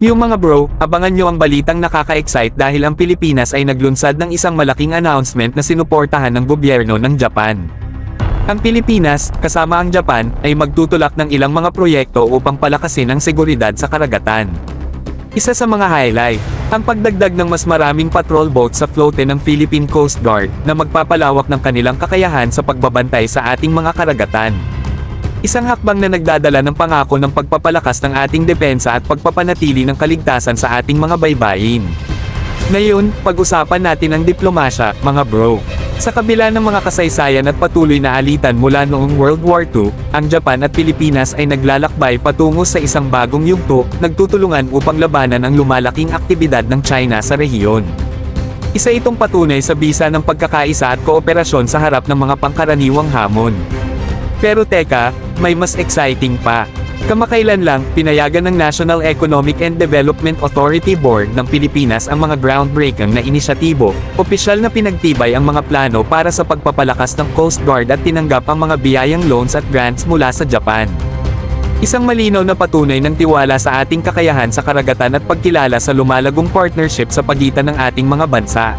Yung mga bro, abangan nyo ang balitang nakaka-excite dahil ang Pilipinas ay naglunsad ng isang malaking announcement na sinuportahan ng gobyerno ng Japan. Ang Pilipinas, kasama ang Japan, ay magtutulak ng ilang mga proyekto upang palakasin ang seguridad sa karagatan. Isa sa mga highlight, ang pagdagdag ng mas maraming patrol boats sa flote ng Philippine Coast Guard na magpapalawak ng kanilang kakayahan sa pagbabantay sa ating mga karagatan. Isang hakbang na nagdadala ng pangako ng pagpapalakas ng ating depensa at pagpapanatili ng kaligtasan sa ating mga baybayin. Ngayon, pag-usapan natin ang diplomasya, mga bro. Sa kabila ng mga kasaysayan at patuloy na alitan mula noong World War II, ang Japan at Pilipinas ay naglalakbay patungo sa isang bagong yugto, nagtutulungan upang labanan ang lumalaking aktibidad ng China sa rehiyon. Isa itong patunay sa bisa ng pagkakaisa at kooperasyon sa harap ng mga pangkaraniwang hamon. Pero teka, may mas exciting pa. Kamakailan lang, pinayagan ng National Economic and Development Authority Board ng Pilipinas ang mga groundbreaking na inisyatibo, opisyal na pinagtibay ang mga plano para sa pagpapalakas ng Coast Guard at tinanggap ang mga biyayang loans at grants mula sa Japan. Isang malinaw na patunay ng tiwala sa ating kakayahan sa karagatan at pagkilala sa lumalagong partnership sa pagitan ng ating mga bansa.